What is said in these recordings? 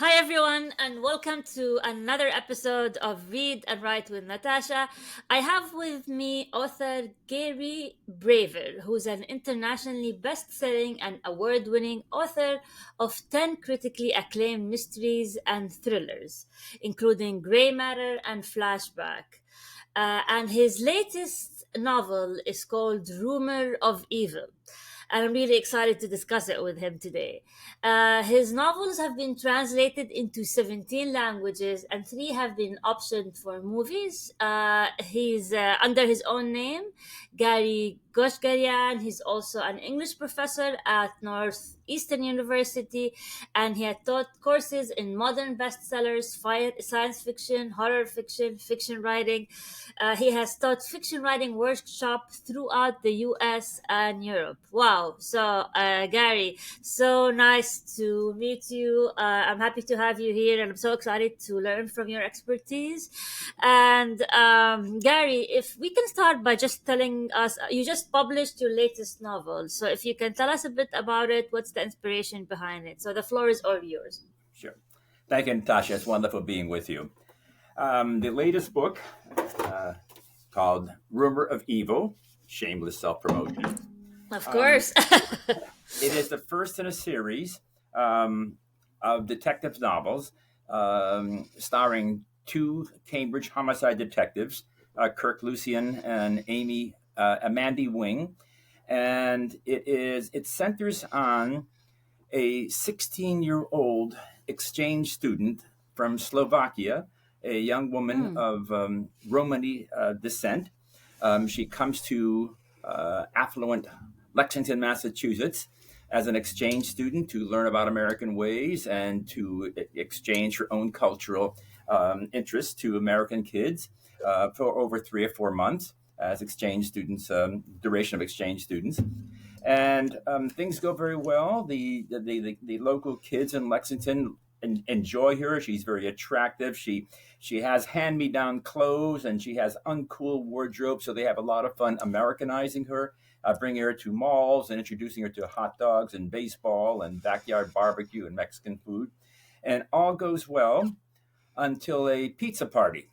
Hi, everyone, and welcome to another episode of Read and Write with Natasha. I have with me author Gary Braver, who's an internationally best selling and award winning author of 10 critically acclaimed mysteries and thrillers, including Grey Matter and Flashback. And his latest novel is called Rumor of Evil. And I'm really excited to discuss it with him today. His novels have been translated into 17 languages and three have been optioned for movies. He's under his own name, Gary Goshgarian. He's also an English professor at Northeastern University, and he had taught courses in modern bestsellers, science fiction, horror fiction, fiction writing. He has taught fiction writing workshop throughout the US and Europe. Wow. So, Gary, so nice to meet you. I'm happy to have you here, and I'm so excited to learn from your expertise. And Gary, if we can start by just telling us, you just published your latest novel. So, if you can tell us a bit about it, what's the inspiration behind it? So, the floor is all yours. Sure. Thank you, Natasha. It's wonderful being with you. The latest book, uh, called Rumor of Evil, Shameless Self Promotion. Of Um, course. it is the first in a series of detective novels starring two Cambridge homicide detectives, Kirk Lucian and Amanda Wing. And it centers on a 16-year-old exchange student from Slovakia, a young woman Hmm. of Romani descent. She comes to affluent Lexington, Massachusetts, as an exchange student to learn about American ways and to exchange her own cultural interests to American kids for over 3 or 4 months as exchange students, duration of exchange students. And things go very well. The local kids in Lexington enjoy her. She's very attractive. She has hand me down clothes and she has uncool wardrobe. So they have a lot of fun Americanizing her, bringing her to malls and introducing her to hot dogs and baseball and backyard barbecue and Mexican food. And all goes well until a pizza party.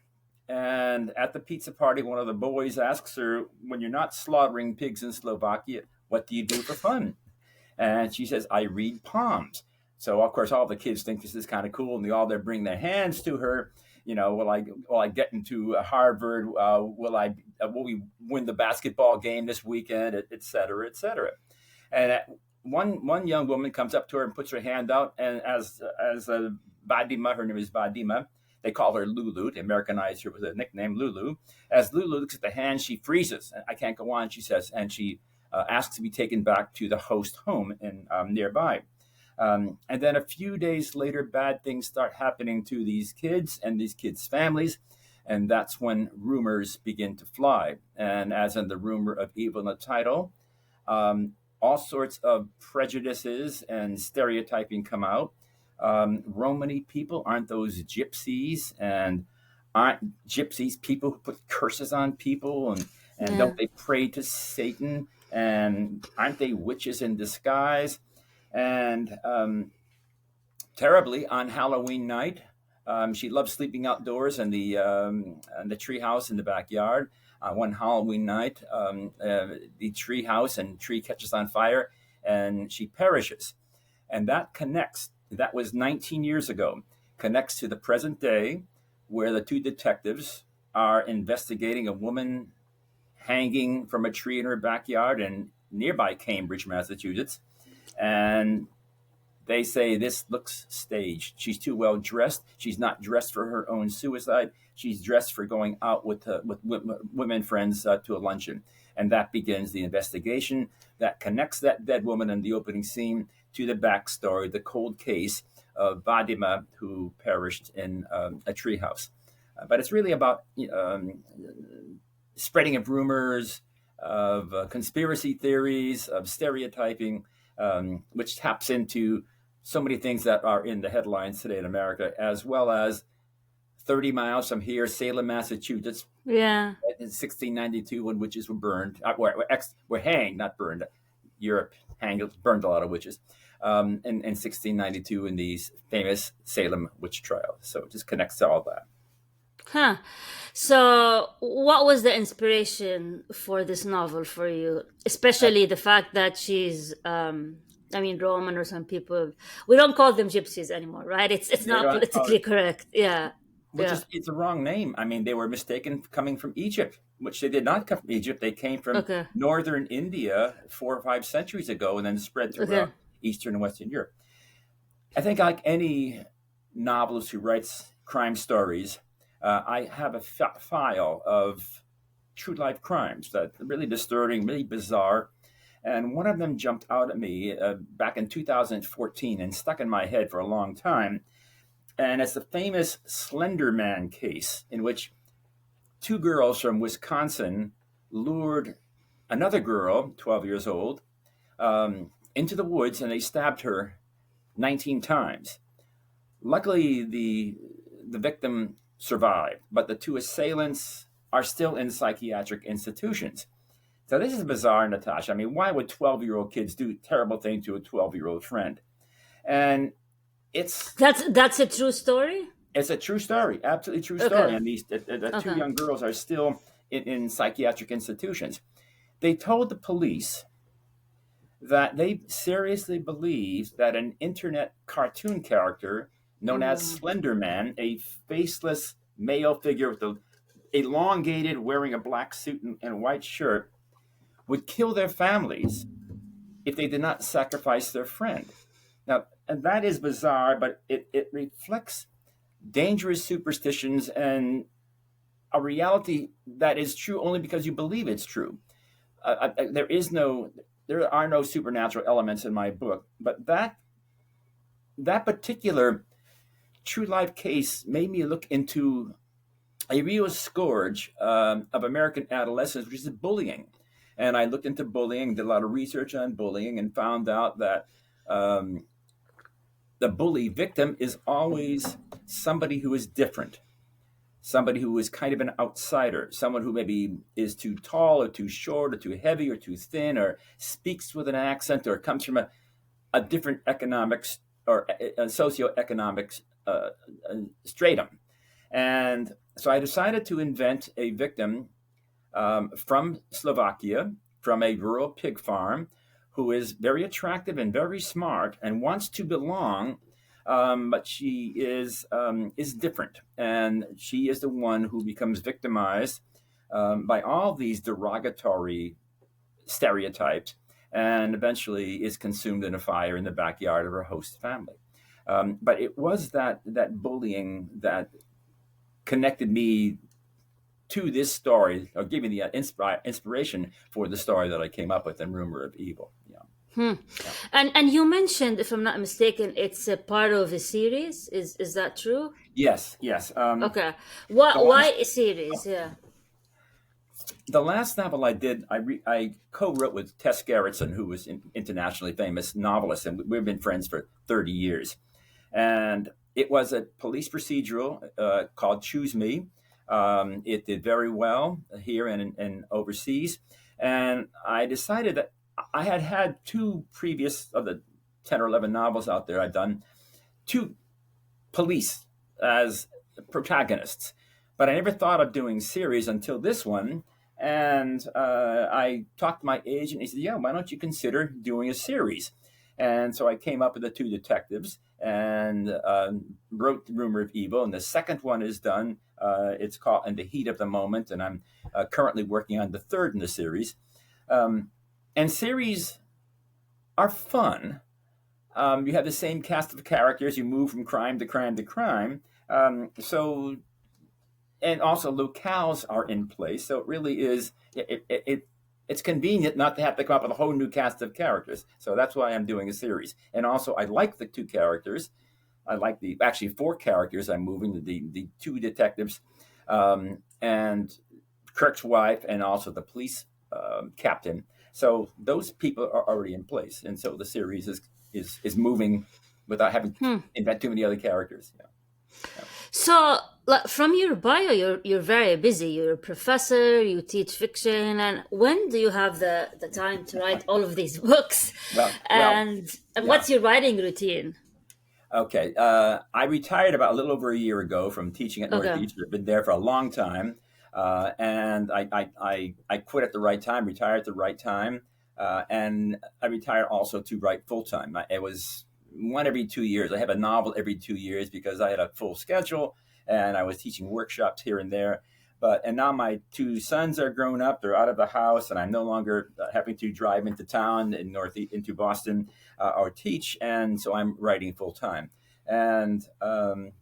And at the pizza party, one of the boys asks her, "When you're not slaughtering pigs in Slovakia, what do you do for fun?" And she says, "I read palms." So of course, all the kids think this is kind of cool, and they bring their hands to her. Will I get into Harvard? Will we win the basketball game this weekend? Et cetera, et cetera. And one young woman comes up to her and puts her hand out, and as Badima, her name is Badima. They call her Lulu. They Americanized her with a nickname, Lulu. As Lulu looks at the hand, she freezes. "I can't go on," she says, and she asks to be taken back to the host home in nearby. And then a few days later, bad things start happening to these kids and these kids' families. And that's when rumors begin to fly. And as in the rumor of evil in the title, all sorts of prejudices and stereotyping come out. Romani people aren't those gypsies, and aren't gypsies people who put curses on people, and Yeah. don't they pray to Satan? And aren't they witches in disguise? And terribly on Halloween night, she loves sleeping outdoors in the treehouse in the backyard. One Halloween night, the treehouse and tree catches on fire, and she perishes. And that connects. That was 19 years ago. Connects to the present day, where the two detectives are investigating a woman hanging from a tree in her backyard in nearby Cambridge, Massachusetts, and they say this looks staged. She's too well dressed. She's not dressed for her own suicide. She's dressed for going out with women friends to a luncheon. And that begins the investigation that connects that dead woman in the opening scene to the backstory, the cold case of Vadima, who perished in a treehouse. But it's really about spreading of rumors, of conspiracy theories, of stereotyping, which taps into so many things that are in the headlines today in America, as well as 30 miles from here, Salem, Massachusetts, Yeah. in 1692, when witches were burned, were hanged, not burned. Europe burned a lot of witches. in 1692 in the famous Salem witch trial. So it just connects to all that. Huh. So, what was the inspiration for this novel for you? Uh, Especially the fact that she's, I mean, Roman, or some people, we don't call them gypsies anymore, right? It's they not don't, politically correct. Yeah. which Yeah. is it's a wrong name. I mean, they were mistaken coming from Egypt, which they did not come from Egypt. They came from Okay. northern India 4 or 5 centuries ago, and then spread Okay. throughout Eastern and Western Europe. I think, like any novelist who writes crime stories, I have a file of true life crimes that are really disturbing, really bizarre. And one of them jumped out at me back in 2014 and stuck in my head for a long time. And it's the famous Slenderman case, in which two girls from Wisconsin lured another girl, 12 years old, into the woods, and they stabbed her 19 times. Luckily, the victim survived, but the two assailants are still in psychiatric institutions. So this is bizarre, Natasha. I mean, why would 12-year-old kids do terrible things to a 12-year-old friend? And it's That's a true story. it's a true story, absolutely true story. Okay. And the two Okay. young girls are still in psychiatric institutions. They told the police that they seriously believe that an internet cartoon character known as Mm. Slenderman, a faceless male figure with a elongated, wearing a black suit and a white shirt, would kill their families if they did not sacrifice their friend. Now, and that is bizarre, but it reflects dangerous superstitions and a reality that is true only because you believe it's true. There is no, there are no supernatural elements in my book, but that particular true life case made me look into a real scourge of American adolescence, which is bullying. And I looked into bullying, did a lot of research on bullying, and found out that um, the bully victim is always somebody who is different, somebody who is kind of an outsider, someone who maybe is too tall or too short or too heavy or too thin or speaks with an accent or comes from a different economics or a socioeconomic uh, stratum. And so I decided to invent a victim from Slovakia, from a rural pig farm, who is very attractive and very smart and wants to belong, but she is different, and she is the one who becomes victimized by all these derogatory stereotypes, and eventually is consumed in a fire in the backyard of her host family. But it was that bullying that connected me to this story, or gave me the inspiration for the story that I came up with in Rumor of Evil. Yeah, Hmm. yeah. And you mentioned, if I'm not mistaken, it's a part of a series. Is that true? Yes, yes. Okay. The Why last a series? Yeah. the last novel I did, I co-wrote with Tess Gerritsen, who was an internationally famous novelist, and we've been friends for 30 years. And it was a police procedural called Choose Me. It did very well here and overseas. And I decided that I had two previous of the 10 or 11 novels out there I've done, two police as protagonists. But I never thought of doing series until this one. And I talked to my agent. He said, "Yeah, why don't you consider doing a series?" And so I came up with the two detectives and wrote Rumor of Evil. And the second one is done. It's called In the Heat of the Moment. And I'm currently working on the third in the series. And series are fun. You have the same cast of characters. You move from crime to crime to crime. So and also locales are in place. So it really is it's convenient not to have to come up with a whole new cast of characters. So that's why I'm doing a series. And also, I like the two characters. I like the actually four characters. I'm moving the two detectives, and Kirk's wife, and also the police captain. So those people are already in place, and so the series is moving without having to Hmm. invent too many other characters. Yeah. Yeah. So, like, from your bio, you're very busy. You're a professor. You teach fiction, and when do you have the time to write all of these books? Well, And yeah. what's your writing routine? Okay. I retired about a little over a year ago from teaching at Okay, Northeastern. I've been there for a long time. And I quit at the right time, retired at the right time. And I retired also to write full time. It was one every 2 years. I have a novel every 2 years because I had a full schedule and I was teaching workshops here and there. And now my two sons are grown up; they're out of the house, and I'm no longer having to drive into town in into Boston or teach, and so I'm writing full time. And I'm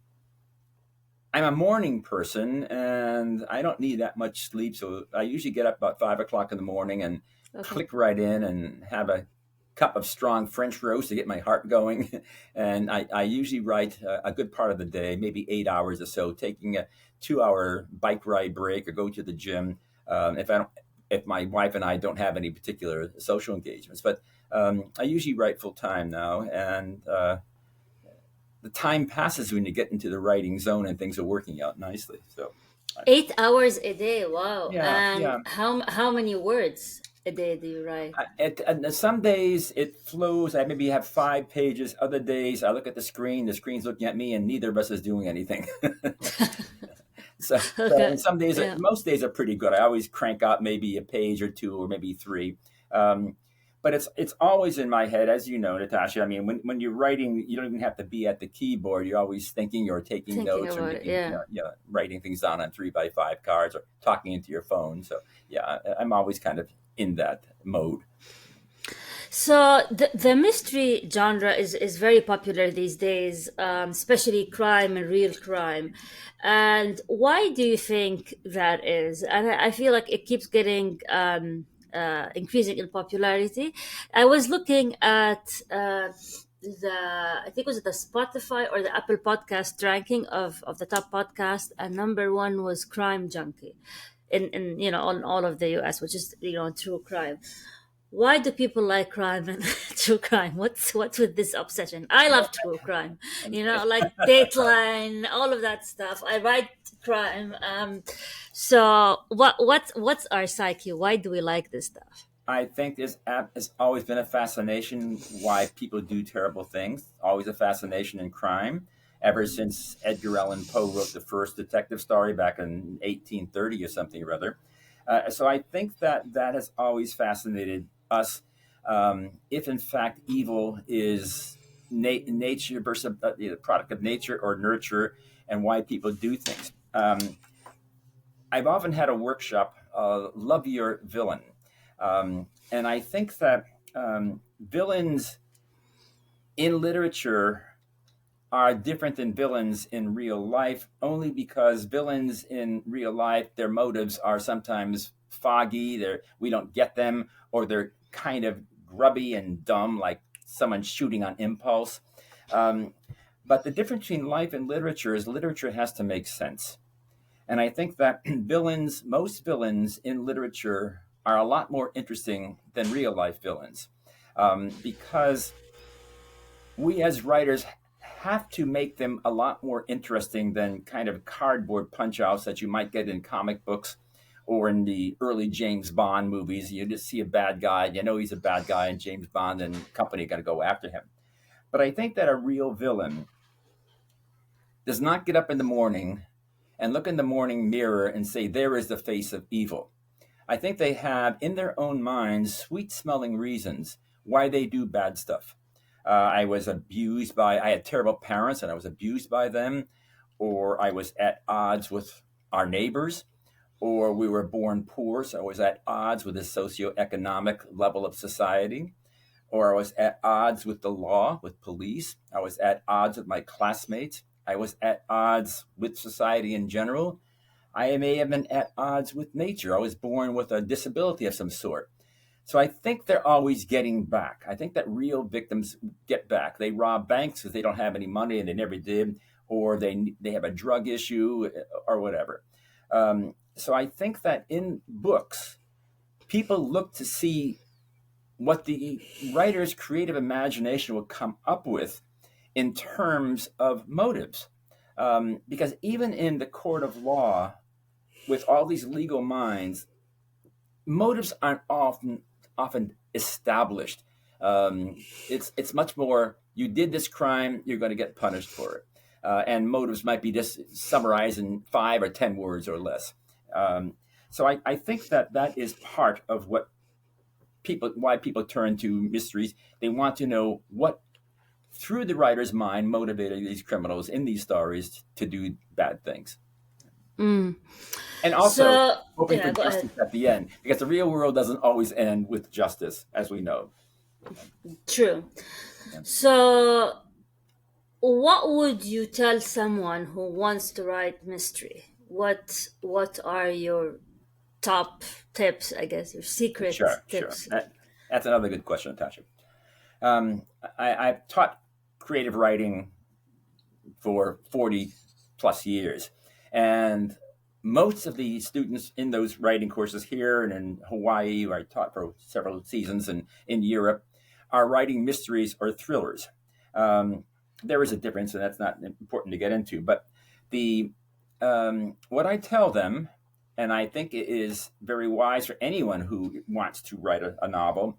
a morning person, and I don't need that much sleep, so I usually get up about 5 o'clock in the morning and okay, click right in and have a cup of strong French roast to get my heart going. And I usually write a good part of the day, maybe 8 hours or so, taking a 2 hour bike ride break or go to the gym. If my wife and I don't have any particular social engagements, but I usually write full time now, and the time passes when you get into the writing zone and things are working out nicely. So, 8 hours a day. Wow. yeah, And yeah. how many words a day do you write? Some days it flows. I maybe have 5 pages. Other days I look at the screen's looking at me, and neither of us is doing anything. So Okay. and some days, Yeah. most days are pretty good. I always crank out maybe a page or two, or maybe three. Um, but it's always in my head, as you know, Natasha. I mean, when you're writing, you don't even have to be at the keyboard. You're always thinking or taking Thinking notes or about it. making, Yeah. writing things down on 3x5 cards or talking into your phone. So yeah, I'm always kind of in that mode. So the mystery genre is very popular these days, especially crime and real crime. And why do you think that is? And I feel like it keeps getting increasing in popularity. I was looking at the I think it was the Spotify or the Apple podcast ranking of the top podcast, and number one was Crime Junkie, in on all of the US, which is true crime. Why do people like crime and true crime? What's with this obsession? I love true crime, like Dateline, all of that stuff. I write crime. So what's our psyche? Why do we like this stuff? I think this app has always been a fascination why people do terrible things. Always a fascination in crime. Ever since Edgar Allan Poe wrote the first detective story back in 1830 or something or other. So I think that has always fascinated us. If in fact evil is nature versus the product of nature or nurture, and why people do things. I've often had a workshop, Love Your Villain. And I think that villains in literature are different than villains in real life only because villains in real life, their motives are sometimes foggy, we don't get them, or they're kind of grubby and dumb, like someone shooting on impulse. Um, but the difference between life and literature is literature has to make sense. And I think that most villains in literature are a lot more interesting than real life villains, because we as writers have to make them a lot more interesting than kind of cardboard punch outs that you might get in comic books or in the early James Bond movies. You just see a bad guy, you know he's a bad guy, and James Bond and company are going to go after him. But I think that a real villain does not get up in the morning and look in the morning mirror and say, there is the face of evil. I think they have in their own minds sweet smelling reasons why they do bad stuff. I had terrible parents and I was abused by them, or I was at odds with our neighbors, or we were born poor, so I was at odds with the socioeconomic level of society, or I was at odds with the law, with police. I was at odds with my classmates. I was at odds with society in general. I may have been at odds with nature. I was born with a disability of some sort. So I think they're always getting back. I think that real victims get back. They rob banks because they don't have any money and they never did, or they have a drug issue or whatever. So I think that in books, people look to see what the writer's creative imagination will come up with in terms of motives. Because even in the court of law, with all these legal minds, motives aren't often established. It's much more, you did this crime, you're going to get punished for it, and motives might be just summarized in 5 or 10 words or less. So I think that is part of why people turn to mysteries. They want to know what, through the writer's mind, motivated these criminals in these stories to do bad things. Mm. And also So, hoping for yeah, go ahead. justice at the end, because the real world doesn't always end with justice, as we know. True. Yeah. So, what would you tell someone who wants to write mystery? What are your top tips, I guess, your secret Sure. tips? That's another good question, Natasha. I've taught creative writing for 40 plus years. And most of the students in those writing courses here and in Hawaii, where I taught for several seasons, and in Europe, are writing mysteries or thrillers. There is a difference, and that's not important to get into. But the what I tell them, and I think it is very wise for anyone who wants to write a novel,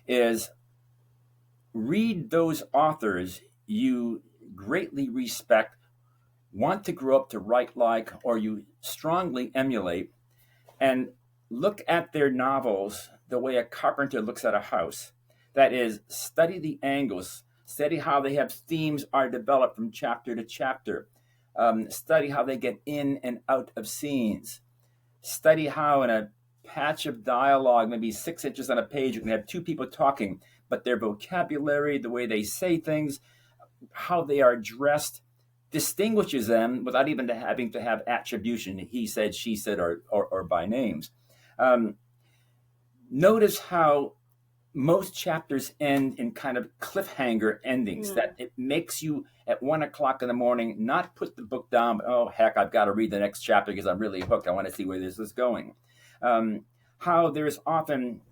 is read those authors you greatly respect, want to grow up to write like, or you strongly emulate, and look at their novels the way a carpenter looks at a house. That is, study the angles, study how they have themes are developed from chapter to chapter, study how they get in and out of scenes, study how in a patch of dialogue, maybe 6 inches on a page, you can have two people talking, but their vocabulary, the way they say things, how they are dressed, distinguishes them without even having to have attribution, he said, she said, or by names. Um, Notice how most chapters end in kind of cliffhanger endings, Mm. that it makes you at 1 o'clock in the morning not put the book down, but, oh, heck, I've got to read the next chapter because I'm really hooked. I want to see where this is going. How there's often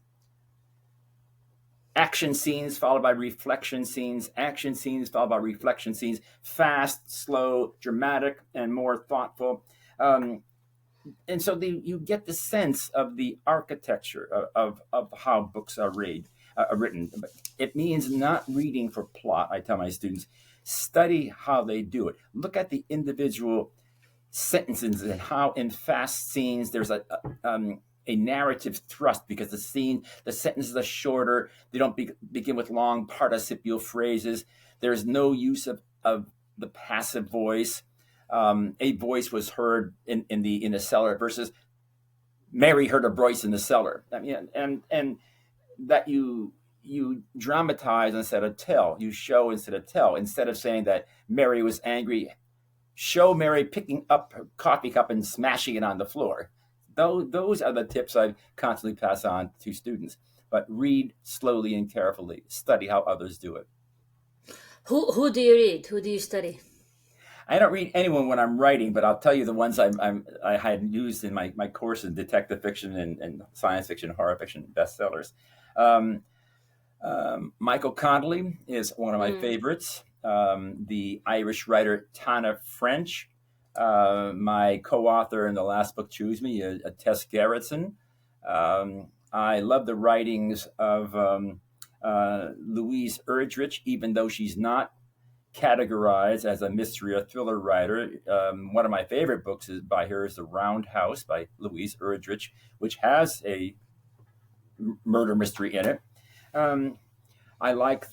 action scenes followed by reflection scenes, action scenes followed by reflection scenes, fast, slow, dramatic, and more thoughtful. And so you get the sense of the architecture of how books are written. It means not reading for plot. I tell my students, study how they do it. Look at the individual sentences and how in fast scenes there's a narrative thrust, because the sentences are shorter. They don't begin with long participial phrases. There's no use of the passive voice. A voice was heard in the cellar versus Mary heard a voice in the cellar. I mean, and that you dramatize instead of tell. You show instead of tell. Instead of saying that Mary was angry, show Mary picking up her coffee cup and smashing it on the floor. Those are the tips I constantly pass on to students. But read slowly and carefully. Study how others do it. Who do you read? Who do you study? I don't read anyone when I'm writing, but I'll tell you the ones I had used in my course in detective fiction and science fiction, horror fiction, bestsellers. Um, Michael Connolly is one of my Mm. favorites. The Irish writer Tana French, my co-author in the last book, Choose Me, Tess Gerritsen. I love the writings of Louise Erdrich, even though she's not categorized as a mystery or thriller writer. One of my favorite books by her is The Round House by Louise Erdrich, which has a murder mystery in it. Um, I like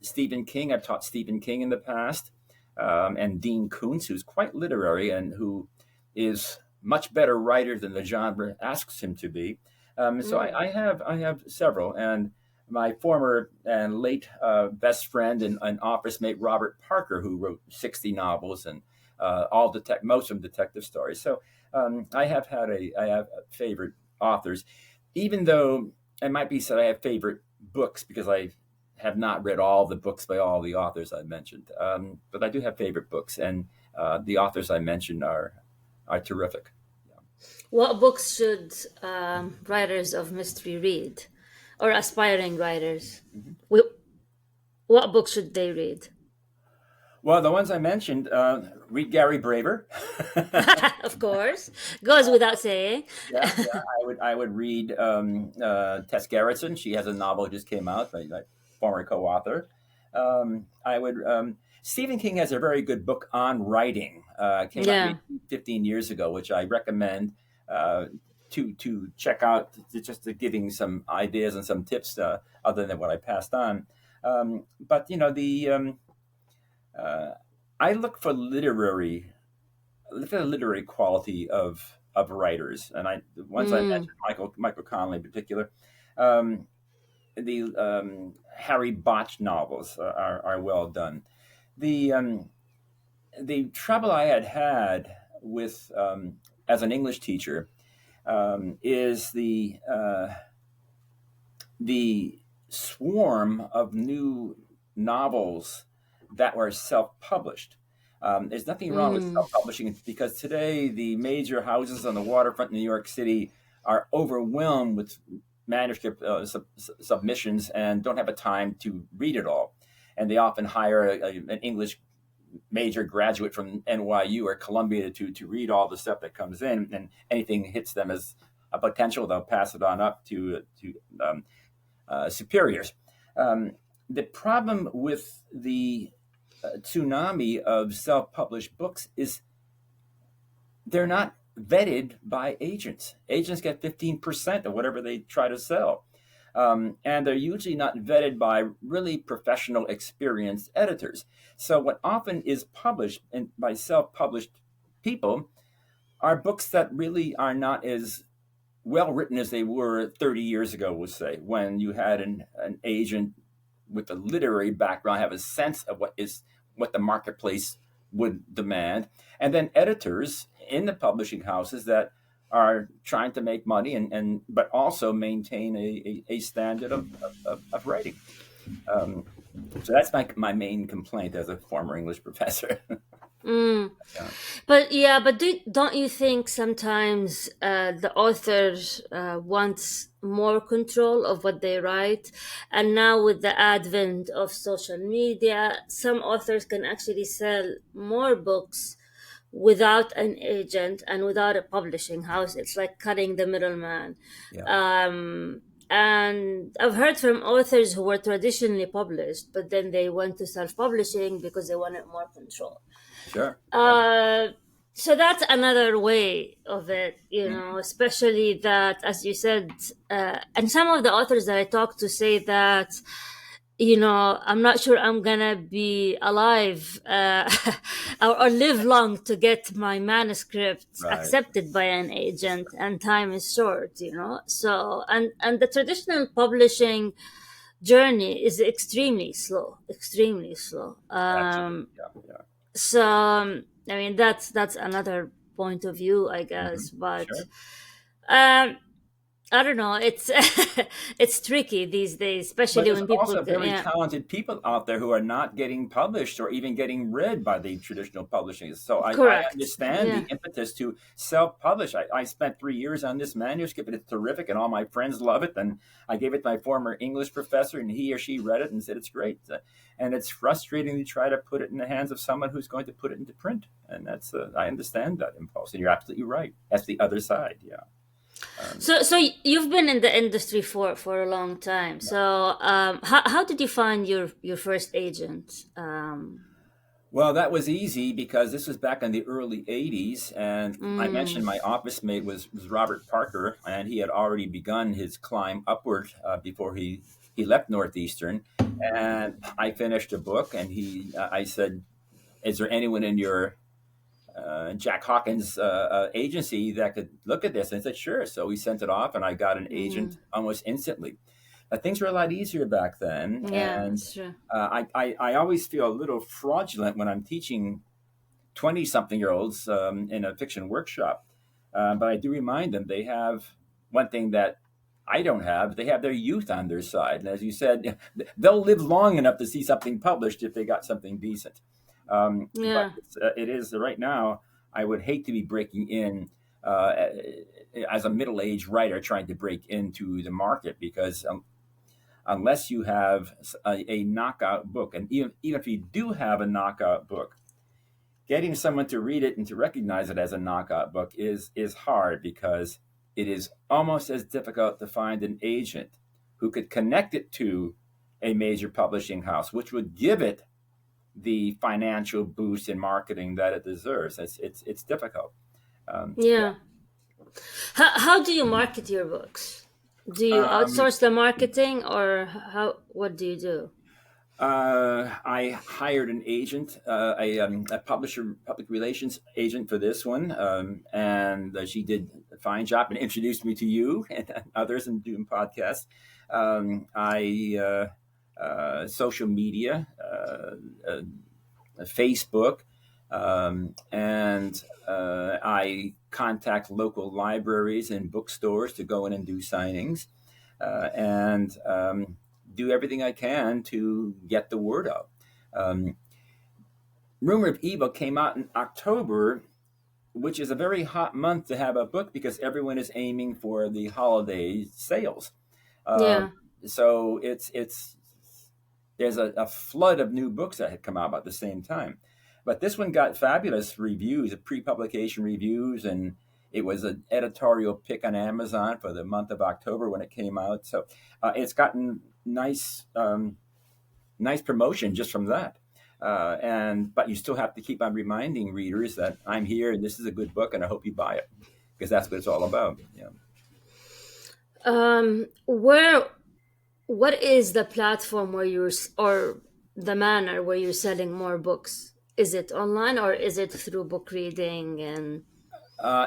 Stephen King. I've taught Stephen King in the past, and Dean Koontz, who's quite literary and who is much better writer than the genre asks him to be. So Mm. I have several, and my former and late best friend and office mate Robert Parker, who wrote 60 novels and most of them detective stories. So I have favorite authors, even though it might be said I have favorite books because I have not read all the books by all the authors I mentioned. But I do have favorite books, and the authors I mentioned are terrific. What books should writers of mystery read, or aspiring writers? Mhm. Wh- What books should they read? Well, the ones I mentioned, read Gary Braver. Of course, goes without saying. Yeah, yeah. I would read Tess Gerritsen. She has a novel that just came out by my former co-author. I would. Stephen King has a very good book on writing. Came out Yeah. maybe 15 years ago, which I recommend uh, to check out. Just to giving some ideas and some tips other than what I passed on. But uh, I look at the literary quality of writers, and the ones I Mm, mentioned, Michael Connelly in particular, um, the Harry Botch novels are well done. The the trouble I had with as an English teacher is the swarm of new novels that were self-published. There's nothing wrong with mm, self-publishing because today the major houses on the waterfront in New York City are overwhelmed with manuscript submissions and don't have a time to read it all. And they often hire an English major graduate from NYU or Columbia to read all the stuff that comes in, and anything hits them as a potential, they'll pass it on up to superiors. Um, the problem with the tsunami of self-published books is they're not vetted by agents. Agents get 15% of whatever they try to sell. And they're usually not vetted by really professional, experienced editors. So, what often is published by self published people are books that really are not as well written as they were 30 years ago, we'll say, when you had an agent with a literary background have a sense of what the marketplace would demand, and then editors in the publishing houses that are trying to make money and but also maintain a standard of writing. Um, so that's my main complaint as a former English professor. mm. Yeah, But yeah, but don't you think sometimes the author wants more control of what they write? And now with the advent of social media, some authors can actually sell more books without an agent and without a publishing house. It's like cutting the middleman. yeah, And I've heard from authors who were traditionally published, but then they went to self publishing because they wanted more control. sure, yeah. uh, so that's another way of it, Mhm. especially that, as you said, and some of the authors that I talked to say that, I'm not sure I'm gonna be alive or live long to get my manuscript Right, accepted by an agent, and time is short, So, and the traditional publishing journey is extremely slow. absolutely, yeah, yeah. I mean, that's another point of view, I Hmm. guess. But Sure. um, I don't know. It's it's tricky these days, But especially there's when people. also very Yeah, talented people out there who are not getting published or even getting read by the traditional publishing. So I correct. understand the Yeah. impetus to self-publish. I spent 3 years on this manuscript, and it's terrific, and all my friends love it. And I gave it to my former English professor, and he or she read it and said it's great. And it's frustrating to try to put it in the hands of someone who's going to put it into print. And that's I understand that impulse, and you're absolutely right. That's the other side. Yeah. Um, So you've been in the industry for a long time. So how did you find your first agent? Well, that was easy because this was back in the early 80s. And I Mm, mentioned my office mate was Robert Parker, and he had already begun his climb upward before he left Northeastern. And I finished a book, and I said, "Is there anyone in your Jack Hawkins agency that could look at this?" And I said, "Sure." So we sent it off, and I got an agent mm, almost instantly. Things were a lot easier back then, yeah, and that's true. I always feel a little fraudulent when I'm teaching 20 something year olds in a fiction workshop. But I do remind them they have one thing that I don't have. They have their youth on their side. And as you said, they'll live long enough to see something published if they got something decent. But Yeah. it is right now, I would hate to be breaking in as a middle aged writer trying to break into the market because unless you have a knockout book. And even if you do have a knockout book, getting someone to read it and to recognize it as a knockout book is hard, because it is almost as difficult to find an agent who could connect it to a major publishing house, which would give it the financial boost in marketing that it deserves. It's difficult. Yeah. Yeah. How do you market your books? Do you Um, outsource the marketing, or how? What do you do? I hired an agent, a publisher, public relations agent for this one, and she did a fine job and introduced me to you and others in doing podcasts. I social media, Facebook, and I contact local libraries and bookstores to go in and do signings, and do everything I can to get the word out. Um, Rumor of Evil came out in October, which is a very hot month to have a book because everyone is aiming for the holiday sales. Uh, Yeah. so it's there's a flood of new books that had come out about the same time. But this one got fabulous reviews, pre-publication reviews, and it was an editorial pick on Amazon for the month of October when it came out. So it's gotten nice promotion just from that. But you still have to keep on reminding readers that I'm here and this is a good book and I hope you buy it, because that's what it's all about. Yeah. Where? What is the platform where or the manner where you're selling more books? Is it online, or is it through book reading and?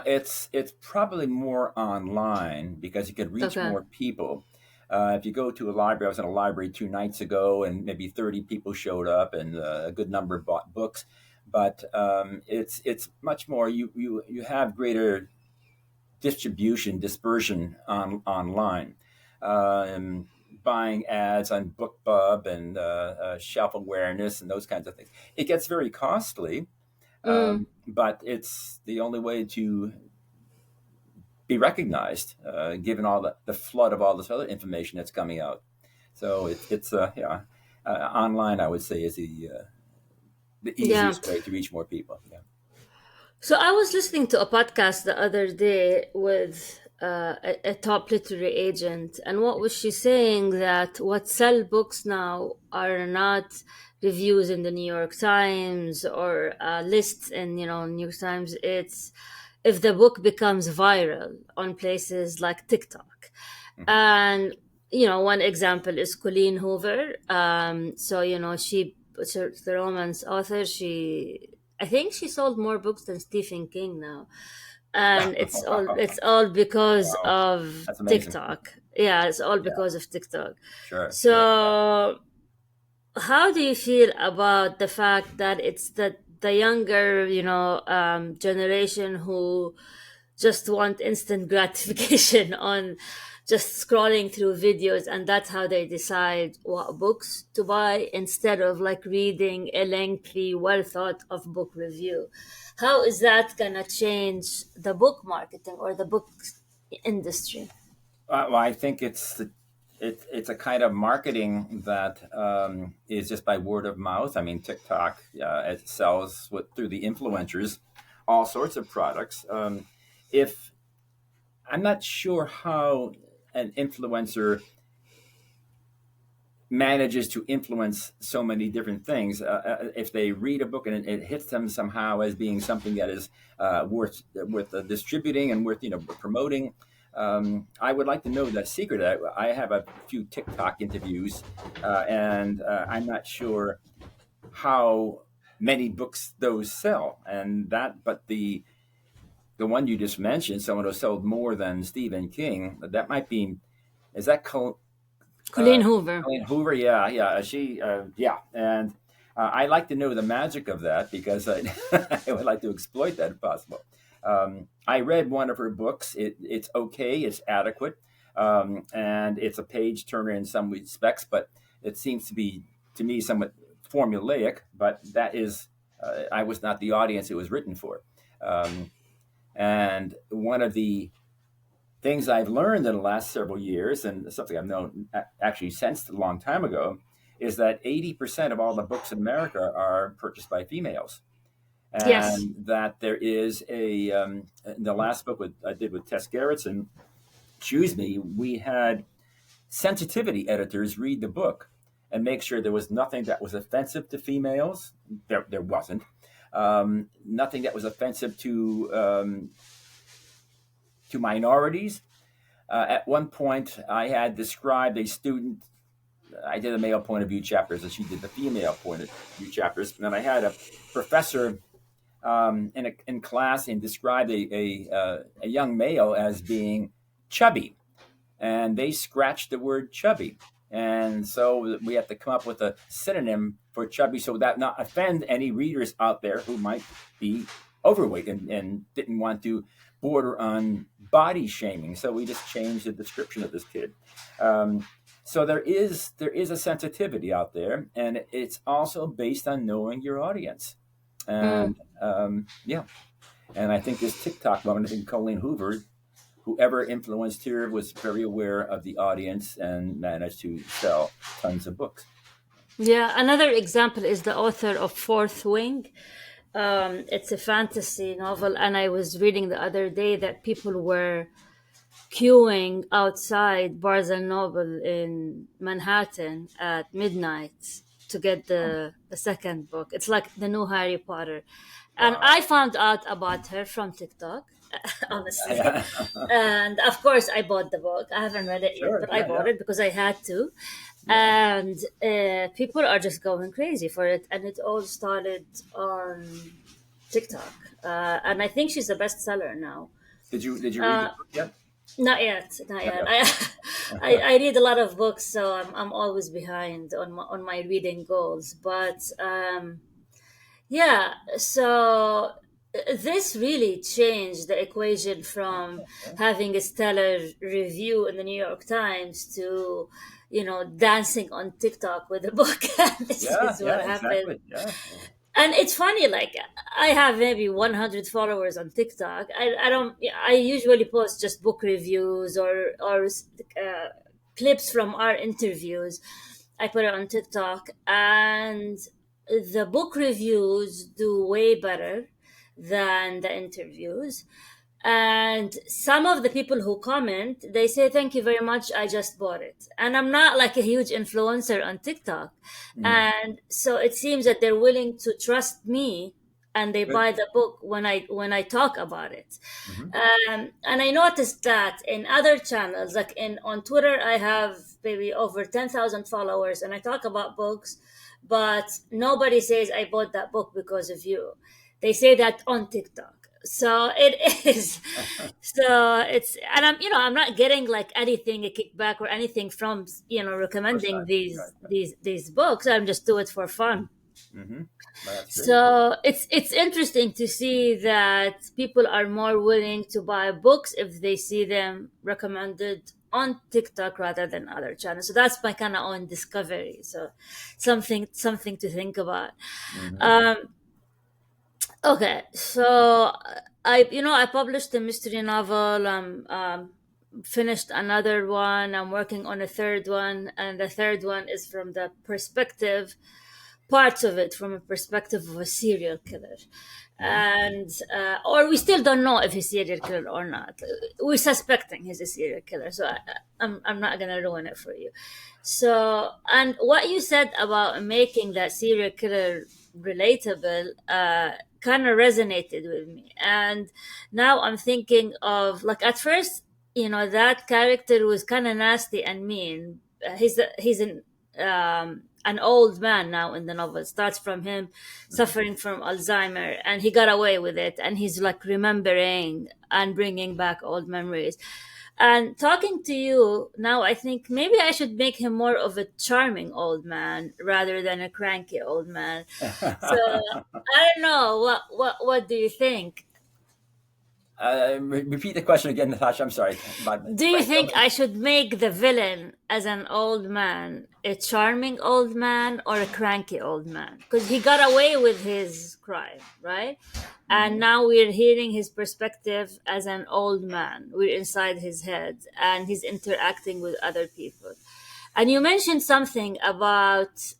It's probably more online because you could reach Okay. more people. If you go to a library, I was in a library 2 nights ago, and maybe 30 people showed up, and a good number bought books. But it's much more. You have greater distribution dispersion online. Buying ads on BookBub and shelf awareness and those kinds of things. It gets very costly, Mm, but it's the only way to be recognized, given all the flood of all this other information that's coming out. So it's yeah, online I would say is the yeah. easiest way to reach more people. Yeah. So I was listening to a podcast the other day with a top literary agent, and what was she saying? That what sell books now are not reviews in the New York Times or lists in New York Times. It's if the book becomes viral on places like TikTok, Mhm. and one example is Colleen Hoover. So she's the romance author. I think she sold more books than Stephen King now, and it's all because Wow, of that's amazing. TikTok. Yeah, it's all Yeah, because of TikTok. sure, sure. Yeah. So, how do you feel about the fact that it's the younger, generation who just want instant gratification on just scrolling through videos, and that's how they decide what books to buy instead of like reading a lengthy well thought of book review? How is that gonna change the book marketing or the book industry? Well, I think it's a kind of marketing that is just by word of mouth. I mean, TikTok it sells through the influencers all sorts of products. If I'm not sure how an influencer manages to influence so many different things. If they read a book and it hits them somehow as being something that is worth distributing and worth promoting, I would like to know that secret. I have a few TikTok interviews, and I'm not sure how many books those sell, and that. But the one you just mentioned, someone who sold more than Stephen King, that might be. Is that Colleen Hoover. Colleen Hoover? Yeah, yeah. Yeah, and I like to know the magic of that because I would like to exploit that if possible. I read one of her books. It's okay. It's adequate, and it's a page turner in some respects, but it seems to be to me somewhat formulaic. But that is, I was not the audience it was written for. Um, and one of the things I've learned in the last several years, and something I've known actually since a long time ago, is that 80% of all the books in America are purchased by females. Yes. And that there is the last book I did with Tess Gerritsen, Choose Me, we had sensitivity editors read the book and make sure there was nothing that was offensive to females. There wasn't. Nothing that was offensive to minorities. At one point, I had described a student. I did the male point of view chapters, and she did the female point of view chapters. And then I had a professor in class and described a young male as being chubby, and they scratched the word chubby. And so we have to come up with a synonym for chubby so that not offend any readers out there who might be overweight and didn't want to border on body shaming. So we just changed the description of this kid. So there is a sensitivity out there, and it's also based on knowing your audience. Mm. And yeah, and I think this TikTok moment, I think Colleen Hoover, whoever influenced her, was very aware of the audience and managed to sell tons of books. Yeah, another example is the author of Fourth Wing. It's a fantasy novel, and I was reading the other day that people were queuing outside Barnes and Noble in Manhattan at midnight to get Oh, the second book. It's like the new Harry Potter. And wow. I found out about her from TikTok, honestly. Yeah. And of course, I bought the book. I haven't read it yet, Sure. but I Yeah. bought Yeah. it because I had to. Yeah. And people are just going crazy for it. And it all started on TikTok. And I think she's a bestseller now. Did you read the Uh, book yet? Not yet, not Not yet. yet. I read a lot of books, so I'm always behind on my reading goals. But yeah, so this really changed the equation from having a stellar review in the New York Times to, dancing on TikTok with a book. This Yeah. is what Yeah. happened. Exactly. Yeah. And it's funny, like I have maybe 100 followers on TikTok. I don't. I usually post just book reviews or clips from our interviews. I put it on TikTok, and the book reviews do way better than the interviews. And some of the people who comment, they say, "Thank you very much, I just bought it." And I'm not like a huge influencer on TikTok. Mm. And so it seems that they're willing to trust me, and they Good. buy the book when I talk about it. Hmm. And I noticed that in other channels, like in on Twitter, I have maybe over 10,000 followers, and I talk about books, but nobody says I bought that book because of you. They say that on TikTok. So it is. So it's, and I'm not getting like anything, a kickback or anything from Of course recommending not. these Right. these these books. I'm just do it for fun. Mm-hmm. Well, that's great. So it's interesting to see that people are more willing to buy books if they see them recommended on TikTok rather than other channels. So that's my kind of own discovery. So something to think about. Hmm. Um, okay, so I published a mystery novel. Finished another one. I'm working on a third one, and the third one is from the perspective parts of it from a perspective of a serial killer. Hmm. And or we still don't know if he's a serial killer or not. We're suspecting he's a serial killer, so I'm not gonna ruin it for you. So, and what you said about making that serial killer relatable kind of resonated with me. And now I'm thinking of, like, at first, that character was kind of nasty and mean. He's an old man now in the novel. It starts from him Hmm. suffering from Alzheimer, and he got away with it, and he's like remembering and bringing back old memories. And talking to you now, I think maybe I should make him more of a charming old man rather than a cranky old man. So I don't know. What do you think? Repeat the question again, Natasha. I'm sorry. Do you think I should make the villain as an old man, a charming old man, or a cranky old man? Because he got away with his crime, right? And Mhm. now we're hearing his perspective as an old man. We're inside his head and he's interacting with other people. And you mentioned something about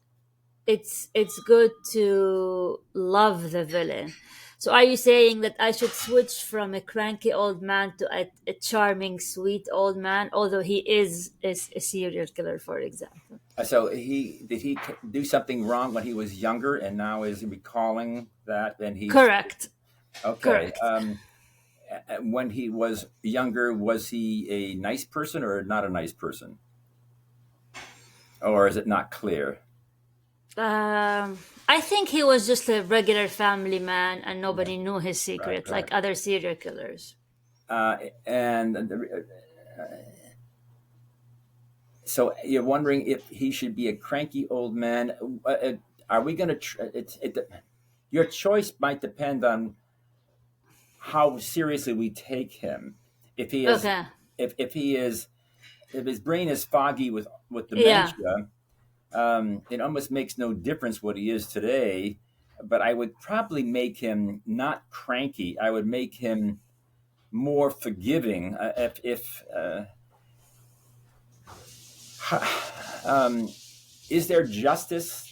it's good to love the villain. So are you saying that I should switch from a cranky old man to a charming, sweet old man, although he is a serial killer, for example? So he did he do something wrong when he was younger, and now is recalling that, and he's Correct. okay. Correct. When he was younger, was he a nice person or not a nice person, or is it not clear? I think he was just a regular family man and Yeah, nobody knew his right, secret right. like other serial killers. And so you're wondering if he should be a cranky old man. Are we going to? Your choice might depend on how seriously we take him. If he is, Okay. if he is, if his brain is foggy with Yeah. dementia, it almost makes no difference what he is today. But I would probably make him not cranky. I would make him more forgiving. Um, is there justice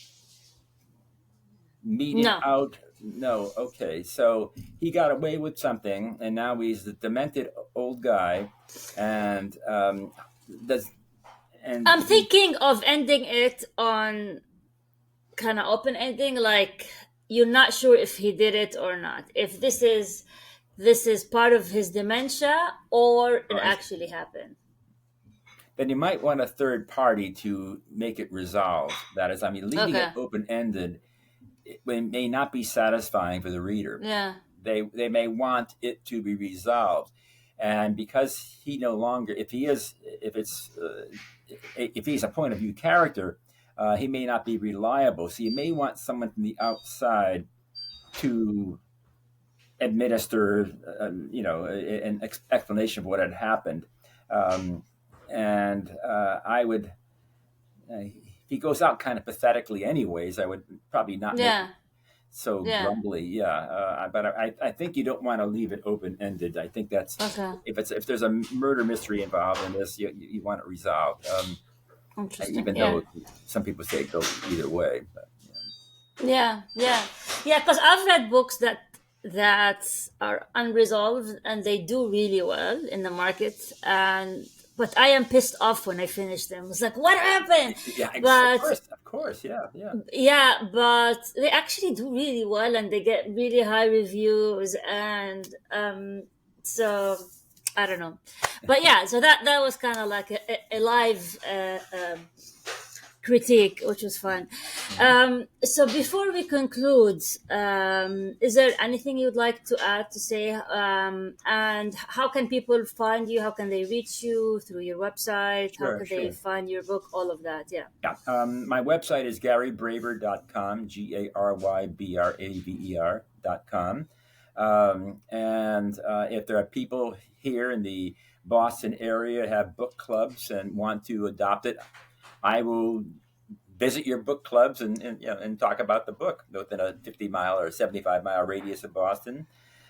meted No. out? No. Okay. So he got away with something, and now he's the demented old guy, and does and I'm thinking of ending it on kind of open ending, like you're not sure if he did it or not, if this is part of his dementia or it right. actually happened. Then you might want a third party to make it resolve. That is, I mean, leaving it Okay. open ended it may not be satisfying for the reader. Yeah. They may want it to be resolved, and because he no longer, if he's a point of view character, he may not be reliable. So you may want someone from the outside to administer, an explanation of what had happened. Um, and I would, if he goes out kind of pathetically, anyways, I would probably not make Yeah. so Yeah. grumbly. Yeah, but I think you don't want to leave it open ended. I think that's Okay. if there's a murder mystery involved in this, you want it resolved. Interesting. Even Yeah. though some people say it goes either way. But, Yeah. Yeah. Yeah, because I've read books that are unresolved and they do really well in the market, and but I am pissed off when I finish them. It's like, what happened? yeah, But of course, yeah, yeah. yeah, but they actually do really well and they get really high reviews, and so I don't know. But yeah, so that was kind of like a live critique, which was fun. Mhm. So before we conclude, is there anything you'd like to add to say? And how can people find you? How can they reach you through your website? How Sure, can they sure. find your book? All of that. Yeah. Yeah. My website is garybraver.com, GARYBRAVER.com. And if there are people here in the Boston area have book clubs and want to adopt it, I will visit your book clubs and talk about the book within a 50-mile or 75-mile radius of Boston.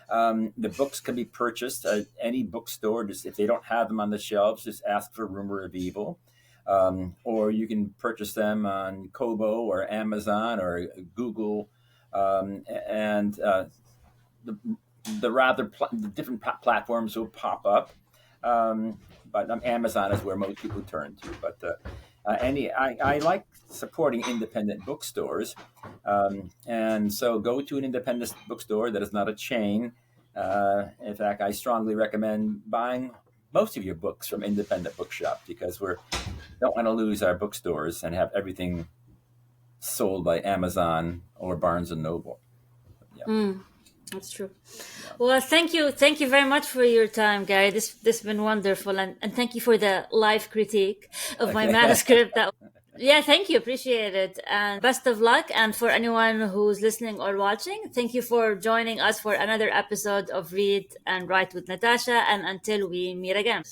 The books can be purchased at any bookstore. Just if they don't have them on the shelves, just ask for Rumor of Evil. Or you can purchase them on Kobo or Amazon or Google, and the, the different platforms will pop up. But Amazon is where most people turn to. But I like supporting independent bookstores, and so go to an independent bookstore that is not a chain. In fact, I strongly recommend buying most of your books from independent bookshops because we don't want to lose our bookstores and have everything sold by Amazon or Barnes and Noble. Yeah, Mm, that's true. yeah. Well, thank you very much for your time, Gary. This has been wonderful, and thank you for the live critique of my Okay. manuscript. That Yeah, thank you. Appreciate it. And best of luck. And for anyone who's listening or watching, thank you for joining us for another episode of Read and Write with Natasha. And until we meet again.